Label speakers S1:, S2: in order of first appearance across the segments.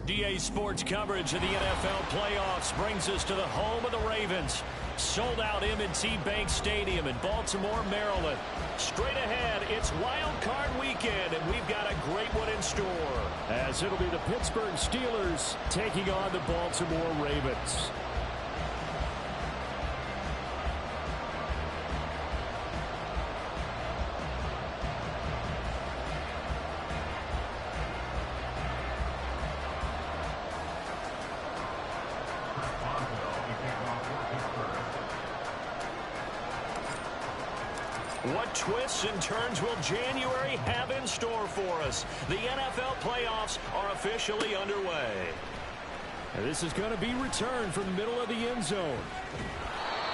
S1: DA Sports coverage of the NFL playoffs brings us to the home of the Ravens. Sold out M&T Bank Stadium in Baltimore, Maryland. Straight ahead, it's Wild Card Weekend, and we've got a great one in store. As it'll be the Pittsburgh Steelers taking on the Baltimore Ravens. What twists and turns will January have in store for us? The NFL playoffs are officially underway. And this is going to be returned from the middle of the end zone.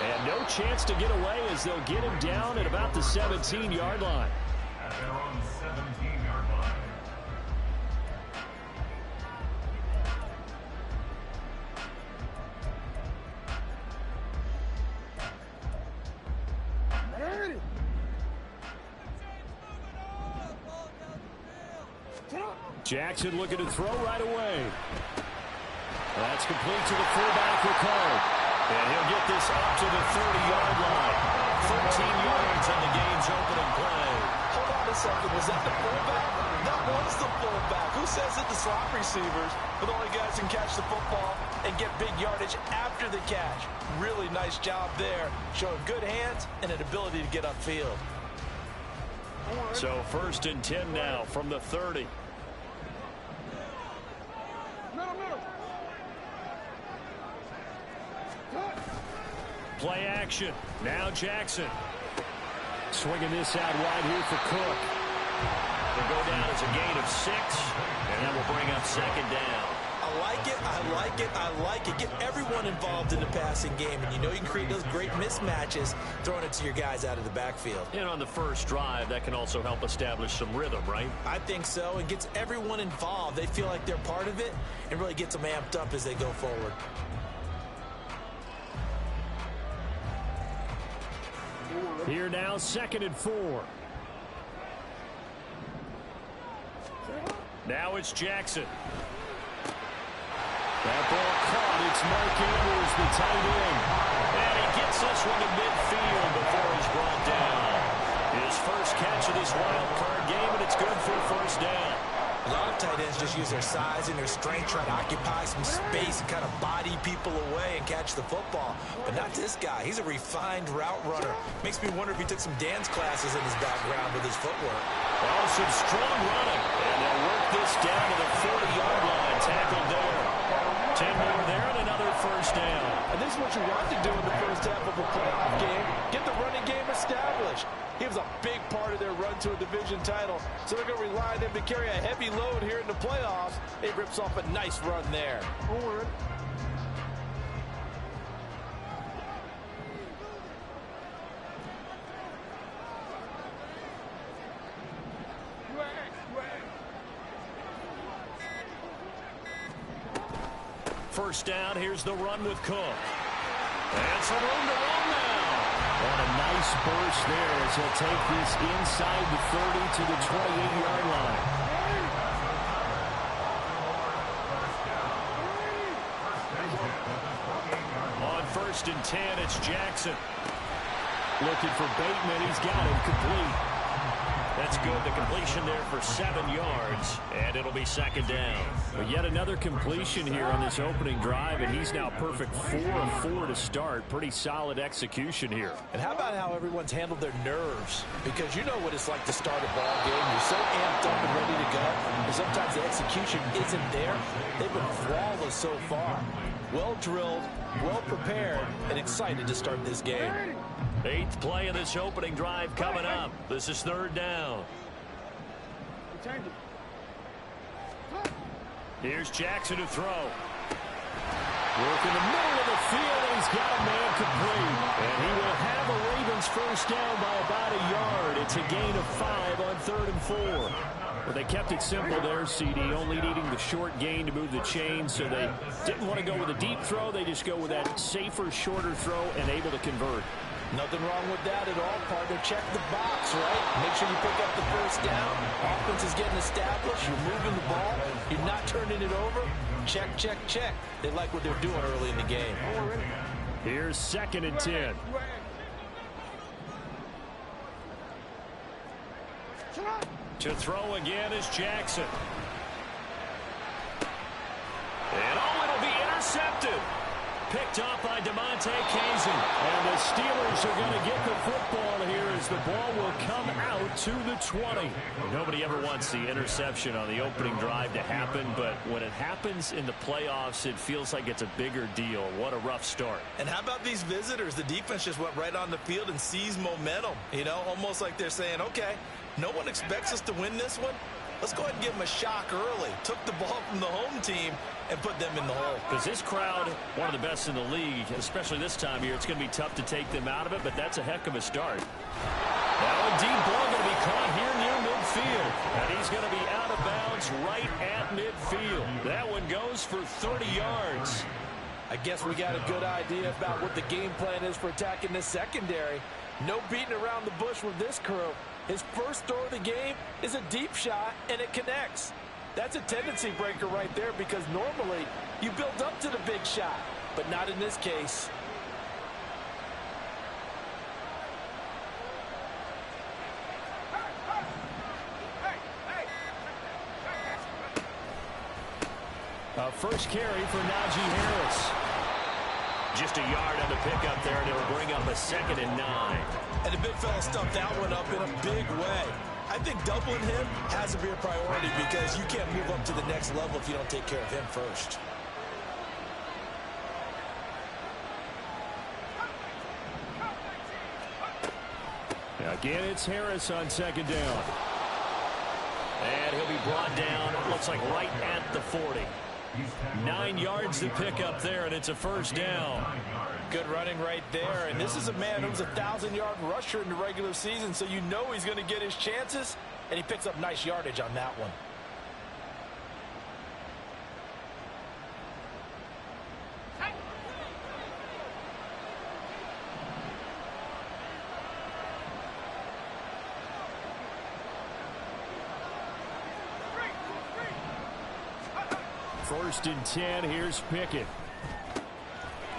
S1: And no chance to get away as they'll get him down at about the 17-yard line.
S2: At their own 17-yard line.
S1: Jackson looking to throw right away. That's complete to the fullback, Ricard. And he'll get this up to the 30-yard line. 13 yards on the game's opening play.
S3: Hold on a second. Was that the fullback? That was the fullback. Who says it? The slot receivers. But the only guys who can catch the football and get big yardage after the catch. Really nice job there. Showing good hands and an ability to get upfield.
S1: So 1st and 10 now from the 30. Play action. Now Jackson. Swinging this out wide here for Cook. They'll go down as a gain of 6. And that will bring up 2nd down.
S3: I like it, I like it, I like it. Get everyone involved in the passing game. And you know you can create those great mismatches throwing it to your guys out of the backfield.
S1: And on the first drive, that can also help establish some rhythm, right?
S3: I think so. It gets everyone involved. They feel like they're part of it and really gets them amped up as they go forward.
S1: Here now, 2nd and 4. Now it's Jackson. That ball caught. It's Mark Andrews, the tight end. And he gets this one to midfield before he's brought down. His first catch of this wild card game, and it's good for a 1st down.
S3: A lot of tight ends just use their size and their strength, try to occupy some space and kind of body people away and catch the football. But not this guy. He's a refined route runner. Makes me wonder if he took some dance classes in his background with his footwork.
S1: Oh, some strong running. And they'll work this down to the 40-yard line. Tackled there. 10 more there and another 1st down.
S4: And this is what you want to do in the first half of a playoff game. Get the running game established. He was a big part of their run to a division title. So they're going to rely on him to carry a heavy load here in the playoffs. It rips off a nice run there. Forward.
S1: First down, here's the run with Cook. And some room to run now. And a nice burst there as he'll take this inside the 30 to the 28-yard line. On 1st and 10, it's Jackson. Looking for Bateman. He's got him complete. That's good. The completion there for 7 yards, and it'll be 2nd down. But yet another completion here on this opening drive, and he's now perfect 4 of 4 to start. Pretty solid execution here.
S3: And how about how everyone's handled their nerves? Because you know what it's like to start a ball game. You're so amped up and ready to go, and sometimes the execution isn't there. They've been flawless so far. Well drilled, well prepared, and excited to start this game.
S1: 8th play of this opening drive coming up. This is 3rd down. Here's Jackson to throw. Work in the middle of the field, and he's got a man complete. And he will have a Ravens 1st down by about a yard. It's a gain of 5 on 3rd and 4. Well, they kept it simple there, CD, only needing the short gain to move the chain, so they didn't want to go with a deep throw. They just go with that safer, shorter throw and able to convert.
S3: Nothing wrong with that at all, partner. Check the box, right? Make sure you pick up the 1st down. Offense is getting established. You're moving the ball. You're not turning it over.
S4: check, check, check. They like what they're doing early in the game.
S1: Here's 2nd and 10. To throw again is Jackson. And it'll be intercepted. Picked off by DeMonte Casey. And the Steelers are going to get the football here as the ball will come out to the 20. Nobody ever wants the interception on the opening drive to happen, but when it happens in the playoffs, it feels like it's a bigger deal. What a rough start.
S4: And how about these visitors? The defense just went right on the field and seized momentum. You know, almost like they're saying, okay, no one expects us to win this one. Let's go ahead and give them a shock early. Took the ball from the home team and put them in the hole.
S1: Because this crowd, one of the best in the league, especially this time of year, it's going to be tough to take them out of it, but that's a heck of a start. Now a deep ball going to be caught here near midfield. And he's going to be out of bounds right at midfield. That one goes for 30 yards.
S3: I guess we got a good idea about what the game plan is for attacking this secondary. No beating around the bush with this crew. His first throw of the game is a deep shot, and it connects. That's a tendency breaker right there because normally you build up to the big shot, but not in this case.
S1: First carry for Najee Harris. Just a yard on the pickup there, and it'll bring up a 2nd and 9.
S4: And the big fella stuffed that one up in a big way. I think doubling him has to be a priority because you can't move up to the next level if you don't take care of him first.
S1: Again, it's Harris on 2nd down. And he'll be brought down, it looks like right at the 40. 9 yards to pick up there, and it's a first down.
S4: Good running right there. And this is a man who was a 1,000-yard rusher in the regular season, so you know he's going to get his chances, and he picks up nice yardage on that one.
S1: First and 10, here's Pickett.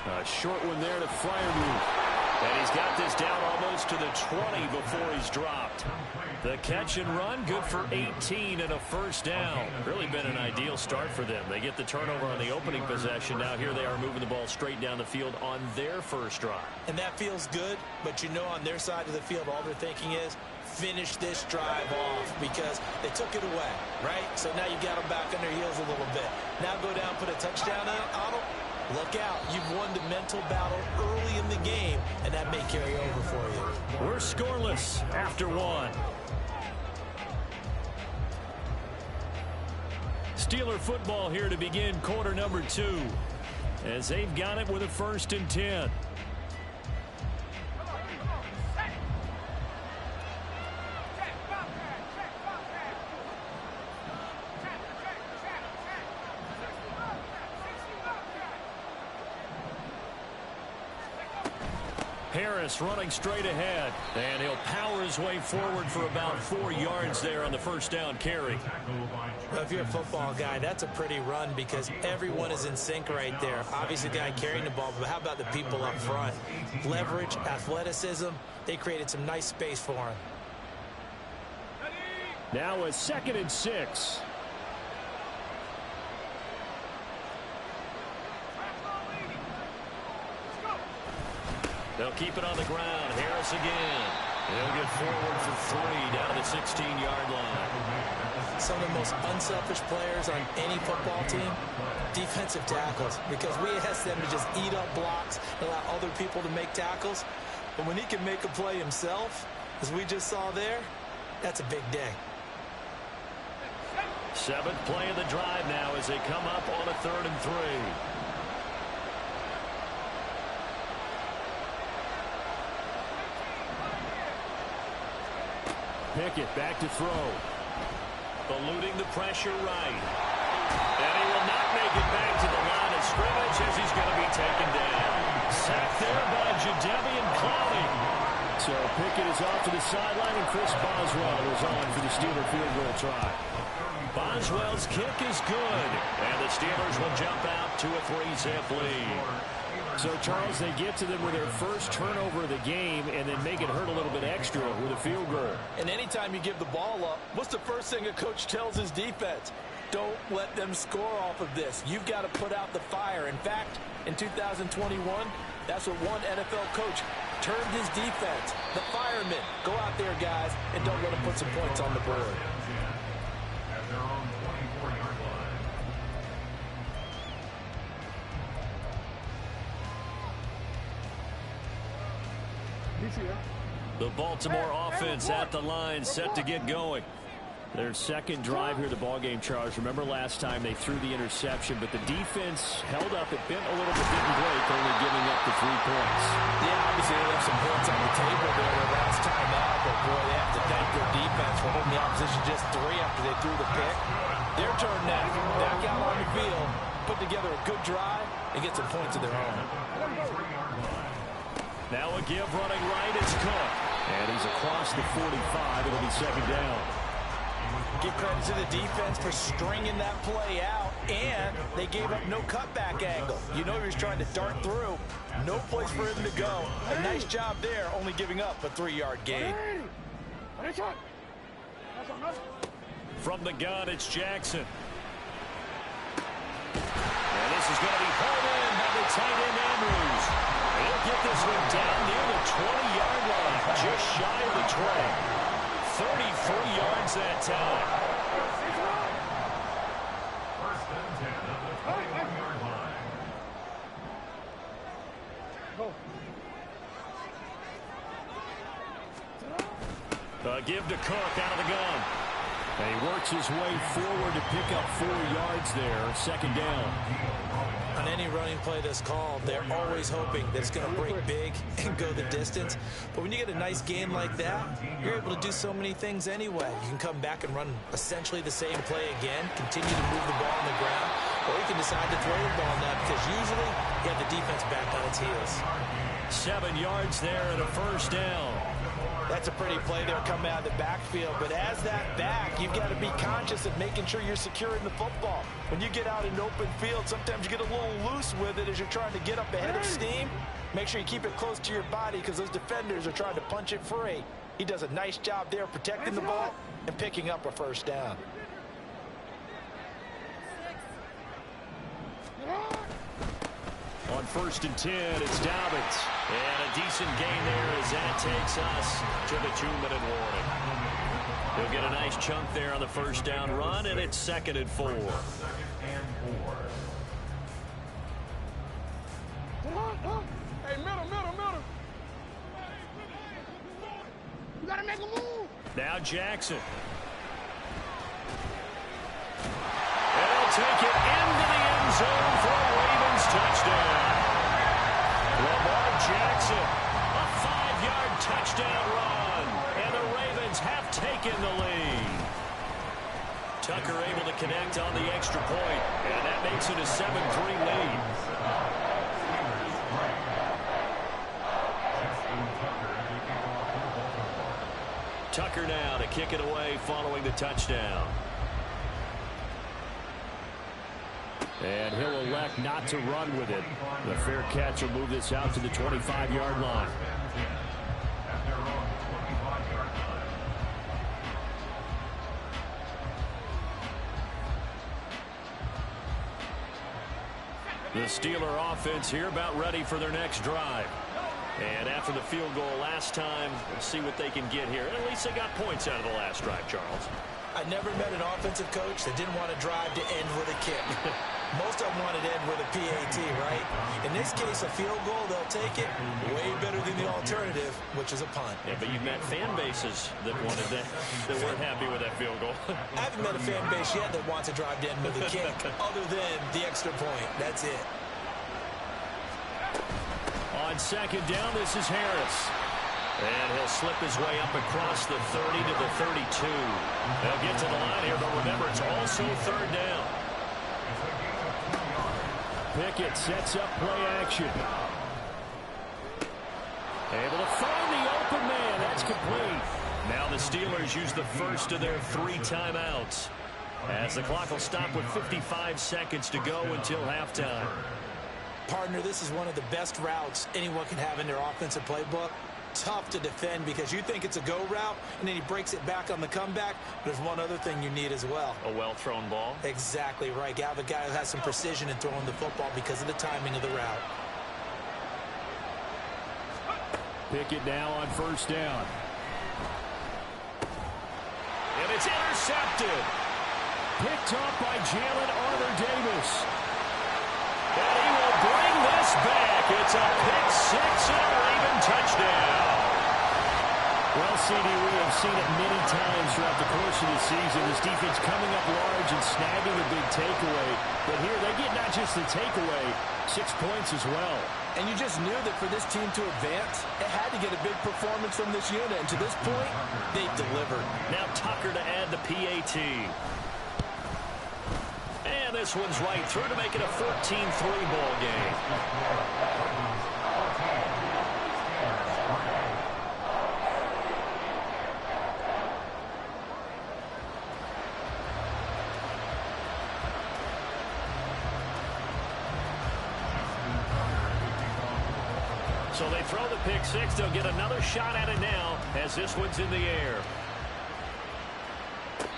S1: A short one there to Freiermuth. And he's got this down almost to the 20 before he's dropped. The catch and run, good for 18 and a first down. Really been an ideal start for them. They get the turnover on the opening possession. Now here they are moving the ball straight down the field on their first drive.
S4: And that feels good, but you know on their side of the field all they're thinking is finish this drive off because they took it away, right? So now you got them back on their heels a little bit. Now go down, put a touchdown on them. Look out. You've won the mental battle early in the game, and that may carry over for you.
S1: We're scoreless after 1. Steeler football here to begin quarter number 2 as they've got it with a 1st and 10. Harris running straight ahead, and he'll power his way forward for about 4 yards there on the first down carry.
S4: Well, if you're a football guy, that's a pretty run because everyone is in sync right there. Obviously, the guy carrying the ball, but how about the people up front? Leverage, athleticism, they created some nice space for him.
S1: Now a 2nd and 6. They'll keep it on the ground. Harris again. He'll get forward for 3 down to the 16-yard line.
S4: Some of the most unselfish players on any football team, defensive tackles, because we ask them to just eat up blocks and allow other people to make tackles. But when he can make a play himself, as we just saw there, that's a big day.
S1: 7th play of the drive now as they come up on a 3rd and 3. Pickett back to throw. Eluding the pressure right. And he will not make it back to the line of scrimmage as he's going to be taken down. Sacked there by Jadeveon Clowney. So Pickett is off to the sideline, and Chris Boswell is on for the Steeler field goal try. Boswell's kick is good. And the Steelers will jump out to a 3-zip lead.
S5: So, Charles, they get to them with their first turnover of the game and then make it hurt a little bit extra with a field goal.
S3: And anytime you give the ball up, what's the first thing a coach tells his defense? Don't let them score off of this. You've got to put out the fire. In fact, in 2021, that's what one NFL coach termed his defense. The firemen. Go out there, guys, and don't let them put some points on the board.
S2: At their own 24-yard line.
S1: The Baltimore offense at the line, set to get going.
S5: Their second drive here, the ballgame, Charles. Remember last time they threw the interception, but the defense held up. It bent a little bit, didn't break, only giving up the 3 points.
S3: Yeah, obviously they left some points on the table there the last time out, but boy, they have to thank their defense for holding the opposition just 3 after they threw the pick. Their turn now, back out on the field, put together a good drive, and get some points of their own.
S1: Now a give running right, it's Cook. And he's across the 45. It'll be second down.
S3: Give credit to the defense for stringing that play out, and they gave up no cutback angle. You know he was trying to dart through. No place for him to go. A nice job there, only giving up a 3-yard gain.
S1: From the gun, it's Jackson. And this is going to be hauled in by the tight end Andrews. He'll get this one down near the 20-yard line, just shy of the 20. 33 yards that time.
S2: First and 10 of the 21-yard line.
S1: Give to Cook out of the gun.
S5: And he works his way forward to pick up 4 yards there. Second down.
S3: On any running play that's called, they're always hoping that it's going to break big and go the distance. But when you get a nice game like that, you're able to do so many things anyway. You can come back and run essentially the same play again, continue to move the ball on the ground, or you can decide to throw the ball now because usually you have the defense back on its heels.
S1: 7 yards there and a first down.
S3: That's a pretty play there coming out of the backfield. But as that back, you've got to be conscious of making sure you're securing the football. When you get out in open field, sometimes you get a little loose with it as you're trying to get up ahead of steam. Make sure you keep it close to your body because those defenders are trying to punch it free. He does a nice job there protecting the ball and picking up a first down.
S1: On first and 10, it's Dobbins. And a decent gain there as that takes us to the 2-minute warning. He'll get a nice chunk there on the first down run, and it's 2nd and 4.
S6: Hey, middle. You gotta make a move.
S1: Now Jackson. And he'll take it into the end zone for a Ravens touchdown. Lamar Jackson, a 5-yard touchdown run, and the Ravens have taken the lead. Tucker able to connect on the extra point, and that makes it a 7-3 lead. Tucker now to kick it away following the touchdown.
S5: And he'll elect not to run with it. The fair catch will move this out to the 25-yard line.
S1: The Steeler offense here about ready for their next drive. And after the field goal last time, we'll see what they can get here. At least they got points out of the last drive, Charles.
S3: I never met an offensive coach that didn't want to drive to end with a kick. Most of them wanted to end with a PAT, right? In this case, a field goal, they'll take it way better than the alternative, which is a punt.
S1: Yeah, but you've met fan bases that wanted that weren't happy with that field goal.
S3: I haven't met a fan base yet that wants to drive to end with a kick other than the extra point. That's it.
S1: On second down, this is Harris. And he'll slip his way up across the 30 to the 32. They'll get to the line here, but remember, it's also third down.
S5: Pickett sets up play action.
S1: Able to find the open man. That's complete. Now the Steelers use the first of their 3 timeouts. as the clock will stop with 55 seconds to go until halftime.
S3: Partner, this is one of the best routes anyone can have in their offensive playbook. Tough to defend because you think it's a go route, and then he breaks it back on the comeback. There's one other thing you need as well.
S1: A well-thrown ball.
S3: Exactly right. You have a guy who has some precision in throwing the football because of the timing of the route.
S5: Pickett now on first down.
S1: And it's intercepted.
S5: Picked up by Jalen Arthur-Davis.
S1: And he will bring this back. It's a pick-6 and a Raven touchdown.
S5: Well, CD, we have seen it many times throughout the course of the season. This defense coming up large and snagging a big takeaway. But here they get not just the takeaway, 6 points as well.
S3: And you just knew that for this team to advance, it had to get a big performance from this unit. And to this point, they've delivered.
S1: Now Tucker to add the PAT. And this one's right through to make it a 14-3 ball game. So they throw the pick-6. They'll get another shot at it now as this one's in the air.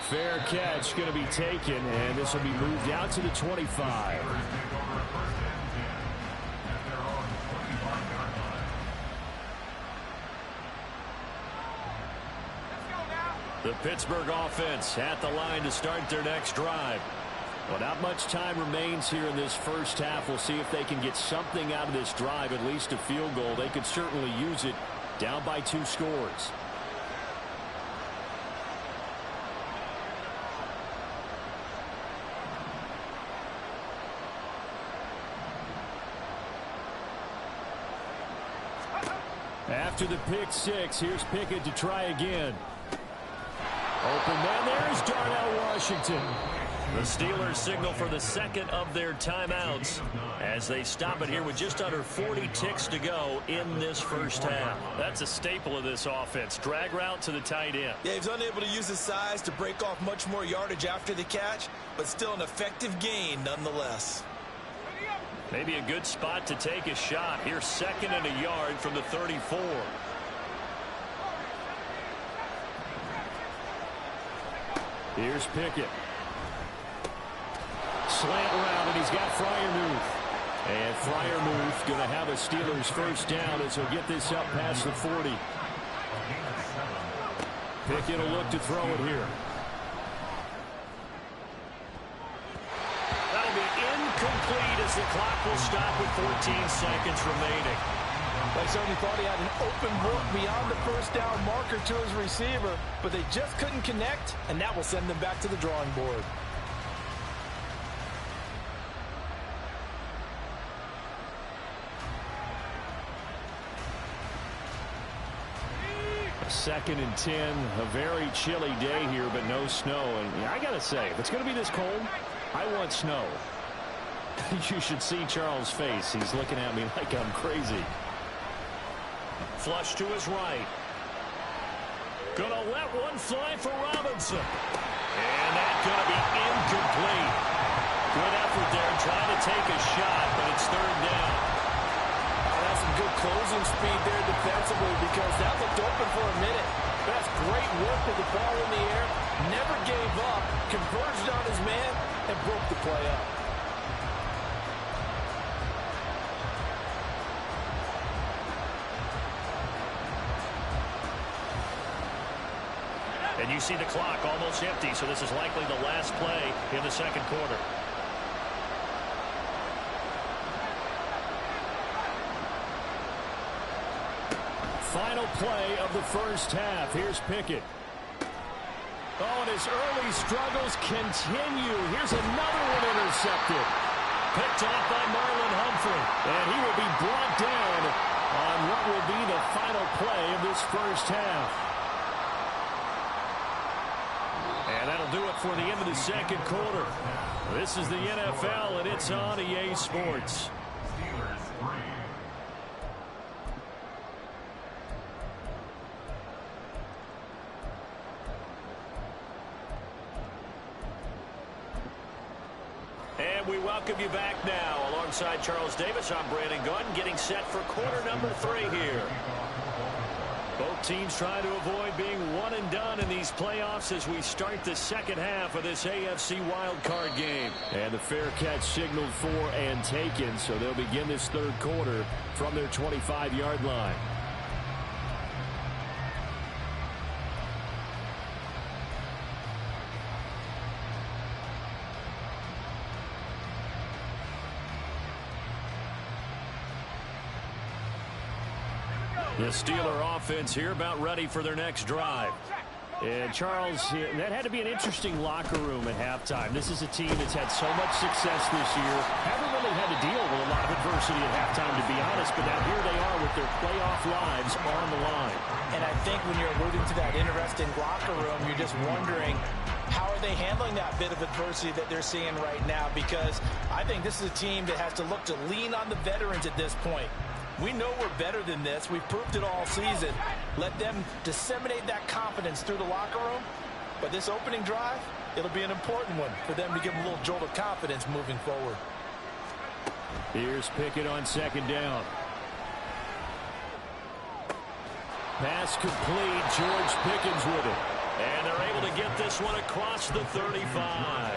S5: Fair catch going to be taken, and this will be moved out to the 25.
S1: The Pittsburgh offense at the line to start their next drive.
S5: Well, not much time remains here in this first half. We'll see if they can get something out of this drive, at least a field goal. They could certainly use it down by 2 scores. After the pick-6, here's Pickett to try again. Open man, there's Darnell Washington.
S1: The Steelers signal for the second of their timeouts as they stop it here with just under 40 ticks to go in this first half.
S5: That's a staple of this offense. Drag route to the tight end.
S3: Yeah, he's unable to use his size to break off much more yardage after the catch, but still an effective gain nonetheless.
S1: Maybe a good spot to take a shot. Here's 2nd and a yard from the 34.
S5: Here's Pickett. Slant route, and he's got Freiermuth. And Freiermuth going to have a Steelers first down as he'll get this up past the 40. Pickett will look to throw it here.
S1: That'll be incomplete as the clock will stop with 14 seconds remaining.
S4: They certainly thought he had an open look beyond the first down marker to his receiver, but they just couldn't connect, and that will send them back to the drawing board.
S5: Second and 10, a very chilly day here, but no snow. And I got to say, if it's going to be this cold, I want snow. You should see Charles' face. He's looking at me like I'm crazy.
S1: Flush to his right. Gonna let one fly for Robinson. And that's gonna be incomplete. Good effort there trying to take a shot, but it's 3rd down.
S4: That's some good closing speed there defensively because that looked open for a minute. But that's great work with the ball in the air. Never gave up, converged on his man, and broke the play up.
S1: And you see the clock almost empty, so this is likely the last play in the second quarter.
S5: Final play of the first half. Here's Pickett. Oh, and his early struggles continue. Here's another one intercepted.
S1: Picked off by Marlon Humphrey.
S5: And he will be brought down on what will be the final play of this first half.
S1: And that'll do it for the end of the second quarter. This is the NFL, and it's on EA Sports. And we welcome you back now. Alongside Charles Davis, I'm Brandon Gaudin, getting set for quarter number 3 here. Both teams trying to avoid being one and done in these playoffs as we start the second half of this AFC wildcard game.
S5: And the fair catch signaled for and taken, so they'll begin this third quarter from their 25-yard line.
S1: The Steeler offense here about ready for their next drive.
S5: And Charles, that had to be an interesting locker room at halftime. This is a team that's had so much success this year. Haven't really had to deal with a lot of adversity at halftime, to be honest, but now here they are with their playoff lives on the line.
S3: And I think when you're alluding to that interesting locker room, you're just wondering, how are they handling that bit of adversity that they're seeing right now? Because I think this is a team that has to look to lean on the veterans at this point. We know we're better than this. We've proved it all season. Let them disseminate that confidence through the locker room. But this opening drive, it'll be an important one for them to give them a little jolt of confidence moving forward.
S5: Here's Pickett on second down. Pass complete. George Pickens with it.
S1: And they're able to get this one across the 35.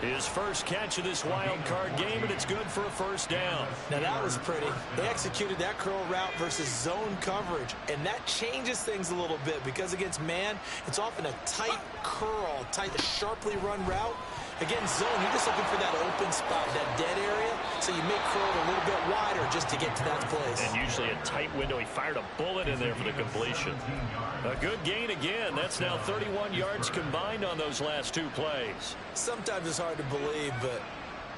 S1: His first catch of this wild card game, and it's good for a first down.
S3: Now that was pretty. They executed that curl route versus zone coverage, and that changes things a little bit because against man, it's often a tight curl, tight, sharply run route. Against zone, you're just looking for that open spot, that dead area, so you make curl a little bit wider just to get to that place.
S1: And usually a tight window. He fired a bullet in there for the completion. A good gain again. That's now 31 yards combined on those last 2 plays.
S3: Sometimes it's hard to believe, but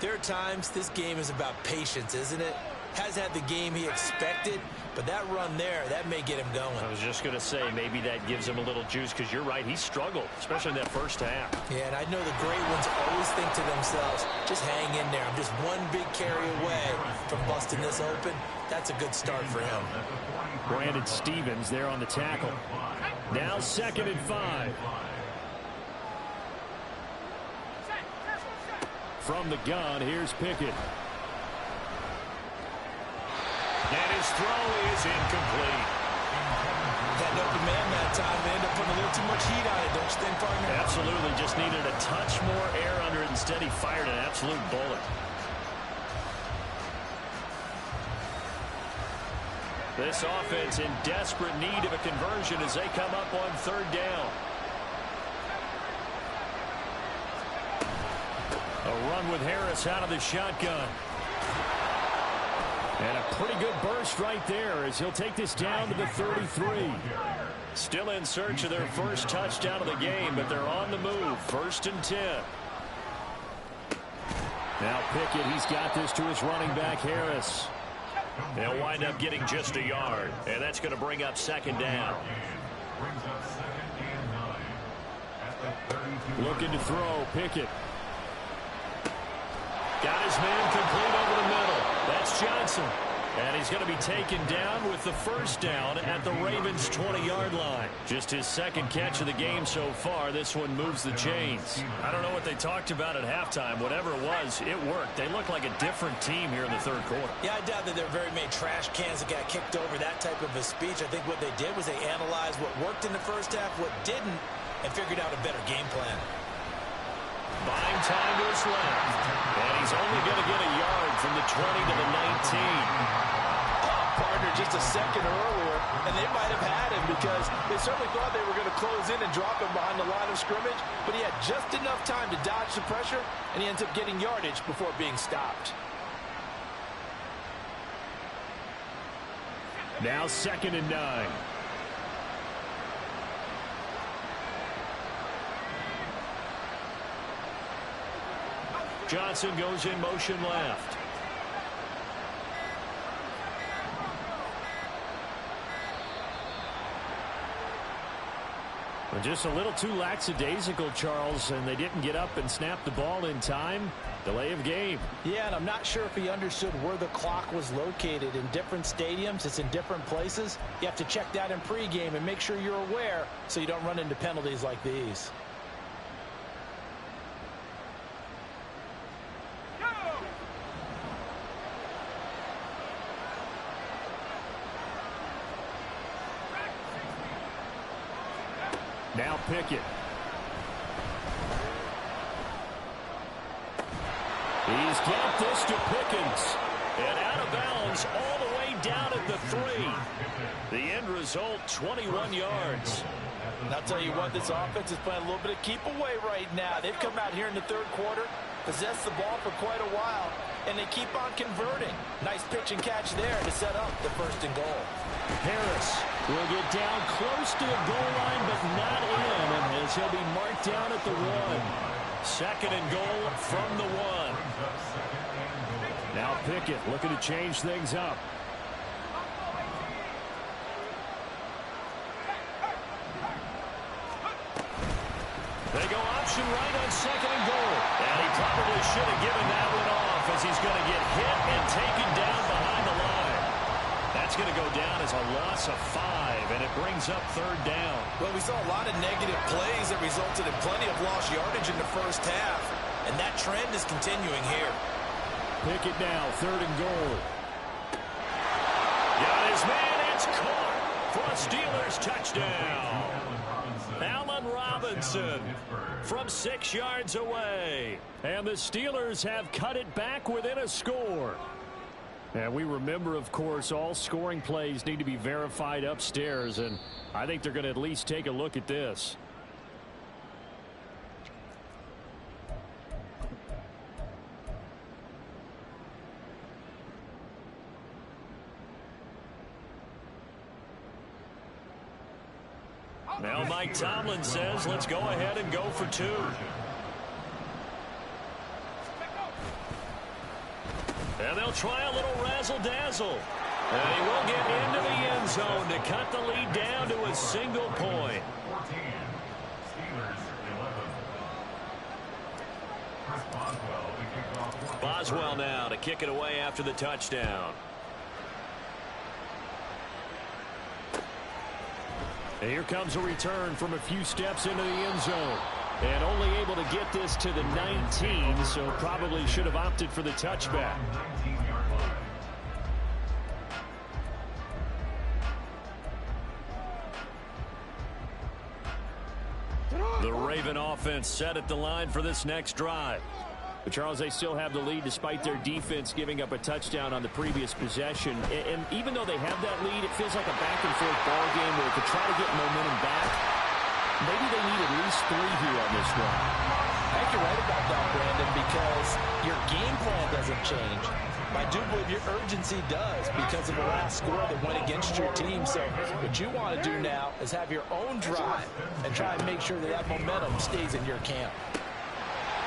S3: there are times this game is about patience, isn't it? Has had the game he expected, but that run there, that may get him going.
S1: I was just going to say, maybe that gives him a little juice, because you're right, he struggled, especially in that first half.
S3: Yeah, and I know the great ones always think to themselves, just hang in there. I'm just one big carry away from busting this open. That's a good start for him.
S5: Brandon Stevens there on the tackle. Now 2nd and 5. From the gun, here's Pickett.
S1: And his throw is incomplete.
S3: Had an open man that time. They ended up putting a little too much heat on it, don't you think, partner?
S1: Absolutely. Just needed a touch more air under it. Instead, he fired an absolute bullet. This offense in desperate need of a conversion as they come up on 3rd down. A run with Harris out of the shotgun.
S5: And a pretty good burst right there as he'll take this down to the 33.
S1: Still in search of their first touchdown of the game, but they're on the move. 1st and 10.
S5: Now Pickett, he's got this to his running back, Harris.
S1: They'll wind up getting just a yard, and that's going to bring up 2nd down.
S5: Looking to throw, Pickett.
S1: Got his man complete over the middle. That's Johnson. And he's going to be taken down with the first down at the Ravens' 20-yard line. Just his 2nd catch of the game so far. This one moves the chains. I don't know what they talked about at halftime. Whatever it was, it worked. They look like a different team here in the 3rd quarter.
S3: Yeah, I doubt that there are very many trash cans that got kicked over, that type of a speech. I think what they did was they analyzed what worked in the first half, what didn't, and figured out a better game plan.
S1: Buying time to his left. And he's only going to get a yard from the 20 to the 19.
S3: Partner just a second earlier, and they might have had him because they certainly thought they were going to close in and drop him behind the line of scrimmage, but he had just enough time to dodge the pressure, and he ends up getting yardage before being stopped.
S5: Now 2nd and 9.
S1: Johnson goes in motion left.
S5: Just a little too lackadaisical, Charles, and they didn't get up and snap the ball in time. Delay of game.
S3: Yeah, and I'm not sure if he understood where the clock was located. In different stadiums, it's in different places. You have to check that in pregame and make sure you're aware so you don't run into penalties like these.
S5: Now Pickett. He's got this to Pickens. And out of bounds all the way down at the 3. The end result, 21 yards.
S3: And I'll tell you what, this offense is playing a little bit of keep away right now. They've come out here in the third quarter, possessed the ball for quite a while, and they keep on converting. Nice pitch and catch there to set up the 1st and goal.
S5: Harris will get down close to the goal line, but not in, as he'll be marked down at the 1. 2nd and goal from the 1. Now Pickett looking to change things up. They go option right on 2nd and goal. And he probably should have given that one off, as he's going to get hit and taken down behind the line. That's going to go down as a loss of 5, and it brings up 3rd down.
S3: Well, we saw a lot of negative plays that resulted in plenty of lost yardage in the first half, and that trend is continuing here.
S5: Pickett now, 3rd and goal. Got his man, it's caught for a Steelers touchdown. Allen Robinson from 6 yards away. And the Steelers have cut it back within a score. And we remember, of course, all scoring plays need to be verified upstairs, and I think they're going to at least take a look at this. Now Mike Tomlin says, let's go ahead and go for 2. And they'll try a little razzle-dazzle. And he will get into the end zone to cut the lead down to a single point.
S2: 14. Steelers 11.
S5: Boswell now to kick it away after the touchdown. And here comes a return from a few steps into the end zone. And only able to get this to the 19, so probably should have opted for the touchback. The Raven offense set at the line for this next drive. But, Charles, they still have the lead despite their defense giving up a touchdown on the previous possession. And even though they have that lead, it feels like a back-and-forth ball game where to try to get momentum back, maybe they need at least 3 here on this one.
S3: I think you're right about that, Brandon, because your game plan doesn't change. I do believe your urgency does because of the last score that went against your team. So what you want to do now is have your own drive and try and make sure that that momentum stays in your camp.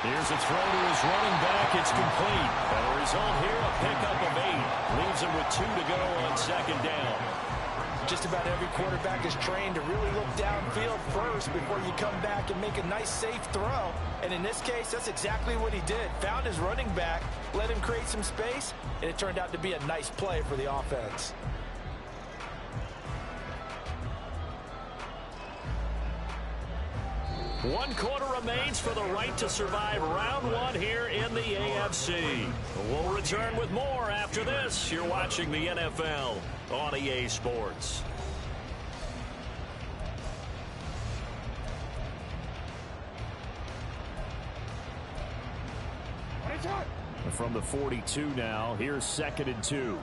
S5: Here's a throw to his running back. It's complete. And the result here, a pickup of 8. Leaves him with 2 to go on 2nd down.
S3: Just about every quarterback is trained to really look downfield first before you come back and make a nice, safe throw. And in this case, that's exactly what he did. Found his running back, let him create some space, and it turned out to be a nice play for the offense.
S5: One quarter remains for the right to survive round 1 here in the AFC. We'll return with more after this. You're watching the NFL on EA Sports. From the 42 now, here's 2nd and 2.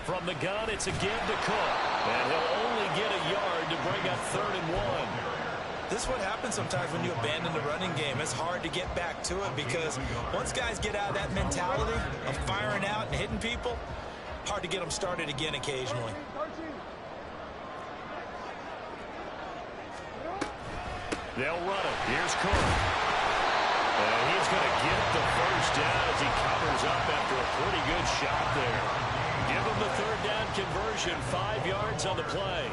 S5: From the gun, it's a give to Cook. And he'll only get a yard to bring up 3rd and 1.
S3: This is what happens sometimes when you abandon the running game. It's hard to get back to it because once guys get out of that mentality of firing out and hitting people, hard to get them started again occasionally.
S5: They'll run it. Here's Cook. And he's going to get the 1st down as he covers up after a pretty good shot there. Give him the 3rd down conversion, 5 yards on the play.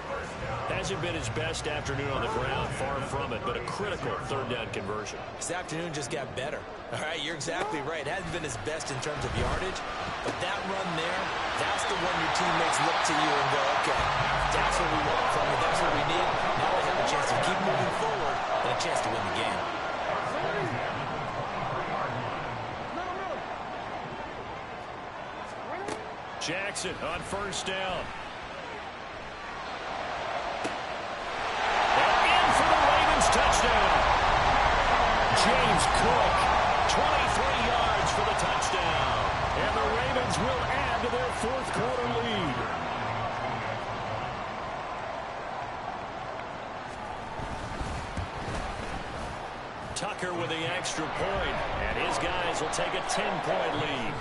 S5: Hasn't been his best afternoon on the ground, far from it, but a critical 3rd down conversion.
S3: This afternoon just got better. All right, you're exactly right. It hasn't been his best in terms of yardage, but that run there, that's the one your teammates look to you and go, okay, that's what we want from you, that's what we need. Now they have a chance to keep moving forward and a chance to win the game.
S5: Jackson on 1st down.
S1: James Cook, 23 yards for the touchdown. And the Ravens will add to their fourth quarter lead. Tucker with the extra point, and his guys will take a 10-point lead.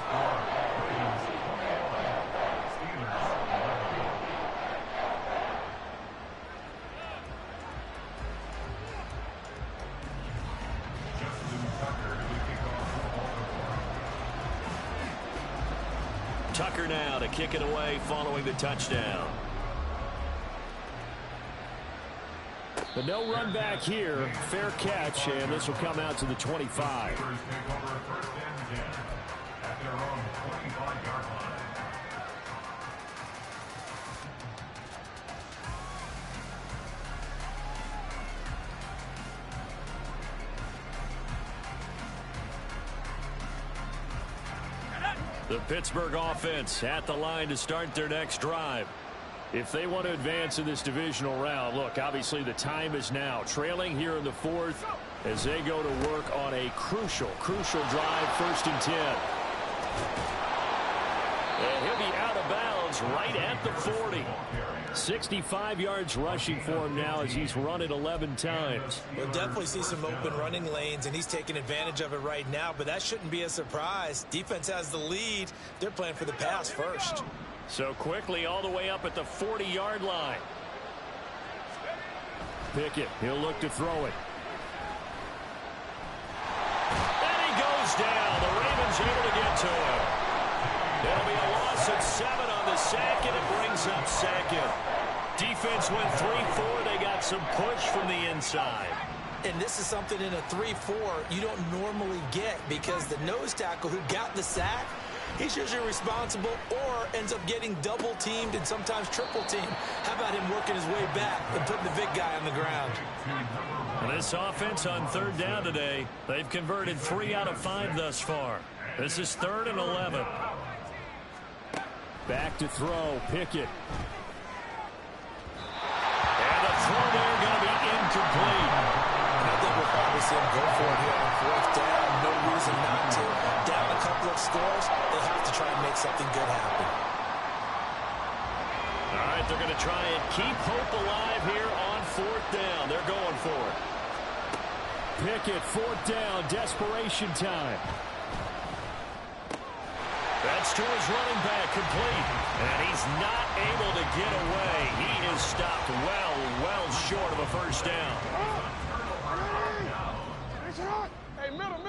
S1: Tucker now to kick it away following the touchdown. But no run back here. Fair catch, and this will come out to the 25. The Pittsburgh offense at the line to start their next drive. If they want to advance in this divisional round, look, obviously the time is now. Trailing here in the fourth as they go to work on a crucial drive, 1st and 10. And he'll be out of bounds right at the 40. 65 yards rushing for him now as he's run it 11 times.
S3: We'll definitely see some open running lanes, and he's taking advantage of it right now, but that shouldn't be a surprise. Defense has the lead. They're playing for the pass first.
S1: So quickly all the way up at the 40-yard line. Pickett, he'll look to throw it. And he goes down. The Ravens able to get to him. It'll be a loss of 7 on the sack, and it brings up 2nd. Defense went 3-4. They got some push from the inside.
S3: And this is something in a 3-4 you don't normally get, because the nose tackle who got the sack, he's usually responsible or ends up getting double teamed and sometimes triple teamed. How about him working his way back and putting the big guy on the ground?
S1: And this offense on 3rd down today, they've converted 3 out of 5 thus far. This is 3rd and 11.
S5: Back to throw, Pickett.
S1: And the throw there going to be incomplete.
S3: I think we'll probably see him go for it here on 4th down. No reason not to. Down a couple of scores, they have to try and make something good happen.
S1: All right, they're going to try and keep hope alive here on 4th down. They're going for it.
S5: Pickett, 4th down, desperation time.
S1: That's to his running back, complete. And he's not able to get away. He is stopped well short of a 1st down.
S6: Hey, middle.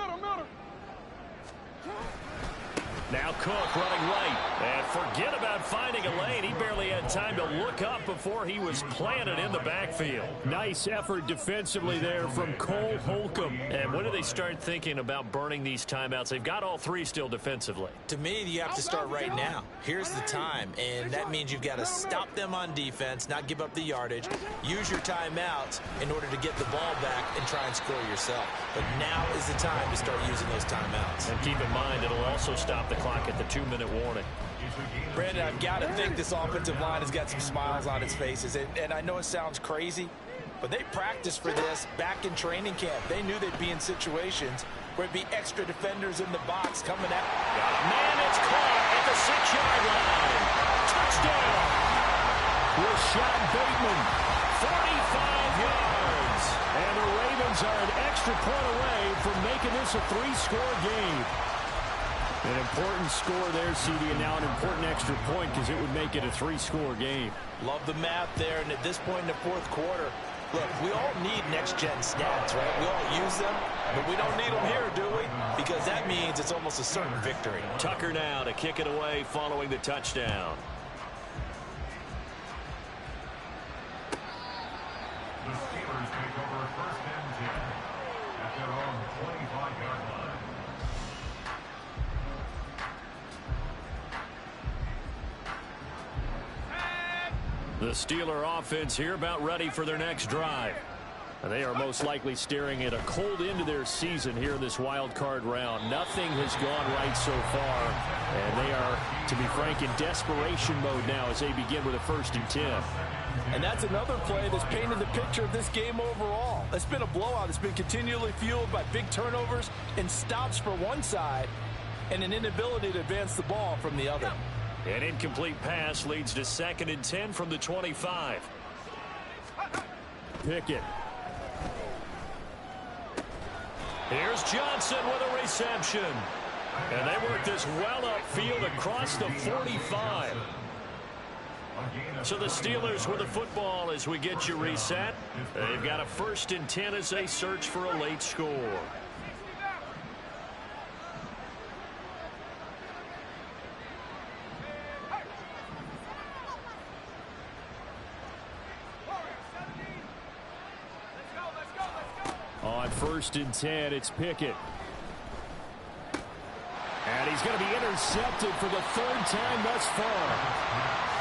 S1: Now Cook running right. And forget about finding a lane. He barely had time to look up before he was planted in the backfield.
S5: Nice effort defensively there from Cole Holcomb.
S1: And when do they start thinking about burning these timeouts? They've got all 3 still defensively.
S3: To me, you have to start right now. Here's the time, and that means you've got to stop them on defense, not give up the yardage, use your timeouts in order to get the ball back and try and score yourself. But now is the time to start using those timeouts.
S1: And keep in mind, it'll also stop the clock at the 2-minute warning.
S3: Brandon, I've got to think this offensive line has got some smiles on its faces. And I know it sounds crazy, but they practiced for this back in training camp. They knew they'd be in situations where it'd be extra defenders in the box coming at.
S1: Man, it's caught at the 6-yard line. Touchdown.
S5: Rashad Bateman,
S1: 45 yards.
S5: and the Ravens are an extra point away from making this a 3-score game. An important score there, CD, and now an important extra point because it would make it a 3-score game.
S3: Love the math there, and at this point in the 4th quarter, look, we all need next-gen stats, right? We all use them, but we don't need them here, do we? Because that means it's almost a certain victory.
S1: Tucker now to kick it away following the touchdown.
S2: The Steelers take over 1st and 10 at their own 25-yard line.
S1: The Steeler offense here about ready for their next drive.
S5: And they are most likely staring at a cold end to their season here in this wild card round. Nothing has gone right so far, and they are, to be frank, in desperation mode now as they begin with a 1st and 10.
S4: And that's another play that's painted the picture of this game overall. ball. It's been a blowout. It's been continually fueled by big turnovers and stops for one side and an inability to advance the ball from the other.
S1: An incomplete pass leads to 2nd and 10 from the 25.
S5: Pickett.
S1: Here's Johnson with a reception. And they work this well upfield across the 45. So the Steelers with the football as we get you reset. They've got a 1st and 10 as they search for a late score.
S5: On 1st and 10, it's Pickett. And he's going to be intercepted for the 3rd time thus far.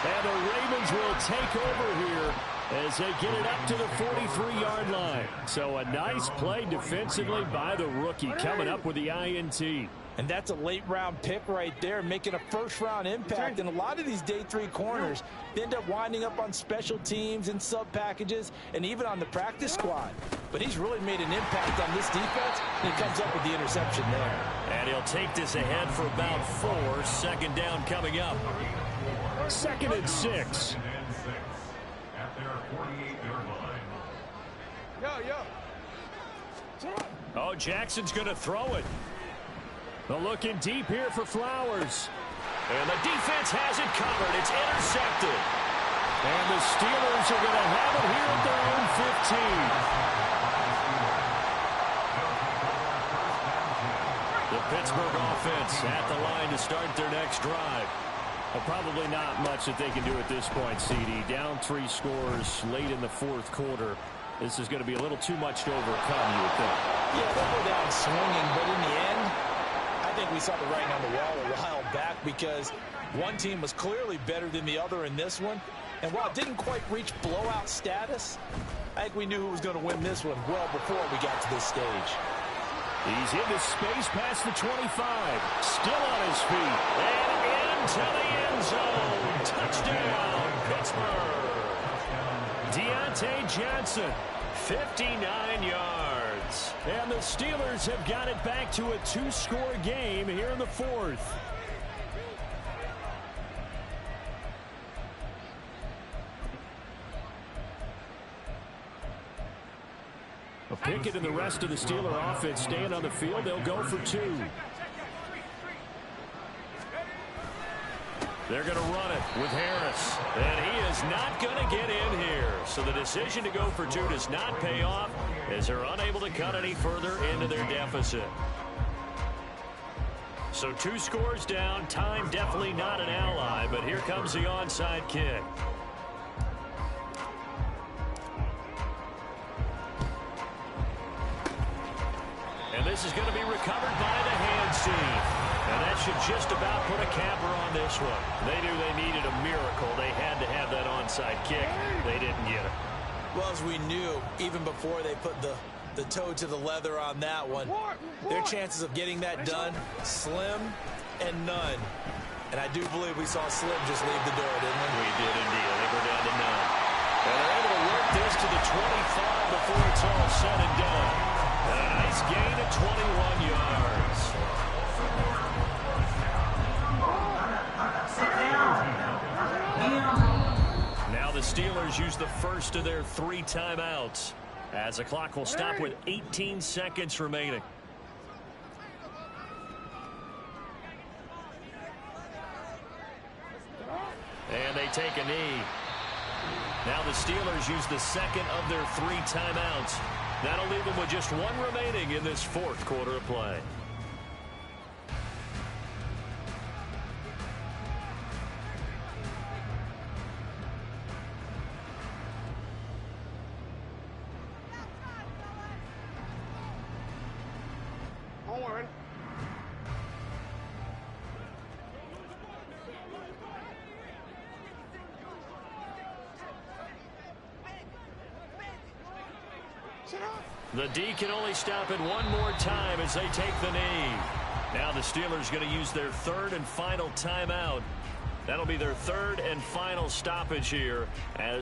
S5: And the Ravens will take over here as they get it up to the 43-yard line. So a nice play defensively by the rookie coming up with the INT.
S4: And that's a late-round pick right there, making a first-round impact. And a lot of these day 3 corners end up winding up on special teams and sub-packages and even on the practice squad. But he's really made an impact on this defense, and he comes up with the interception there.
S1: And he'll take this ahead for about 4. 2nd down coming up.
S5: 2nd and 6.
S2: At their 48-yard line.
S1: Oh, Jackson's going to throw it.
S5: They're looking deep here for Flowers.
S1: And the defense has it covered. It's intercepted.
S5: And the Steelers are going to have it here at their own 15.
S1: The Pittsburgh offense at the line to start their next drive.
S5: Well, probably not much that they can do at this point, CD. Down 3 scores late in the 4th quarter. This is going to be a little too much to overcome, you would think.
S4: Yeah, they'll go down swinging, but in the end, I think we saw the writing on the wall a while back because one team was clearly better than the other in this one. And while it didn't quite reach blowout status, I think we knew who was going to win this one well before we got to this stage.
S5: He's into space past the 25. Still on his feet.
S1: And into the end zone. Touchdown, Pittsburgh. Deontay Johnson, 59 yards.
S5: And the Steelers have got it back to a 2-score game here in the 4th. Pickett and the rest of the Steeler offense staying on the field. They'll go for 2.
S1: They're going to run it with Harris. And he is not going to get in here. So the decision to go for 2 does not pay off as they're unable to cut any further into their deficit. So 2 scores down. Time definitely not an ally, but here comes the onside kick. And this is going to be recovered by the hands team. And that should just about put a capper on this one. They knew they needed a miracle. They had to have that onside kick. They didn't get it.
S4: Well, as we knew, even before they put the toe to the leather on that one, their chances of getting that done, slim and none. And I do believe we saw Slim just leave the door, didn't we?
S1: We did indeed. I think we're down to none. And they're able to work this to the 25 before it's all said and done. And a nice gain of 21 yards. Now the Steelers use the first of their 3 timeouts as the clock will stop with 18 seconds remaining. And they take a knee. Now the Steelers use the second of their 3 timeouts. That'll leave them with just 1 remaining in this 4th quarter of play.
S6: Don't worry.
S1: The D can only stop it 1 more time as they take the knee. Now the Steelers going to use their 3rd and final timeout. That'll be their 3rd and final stoppage here as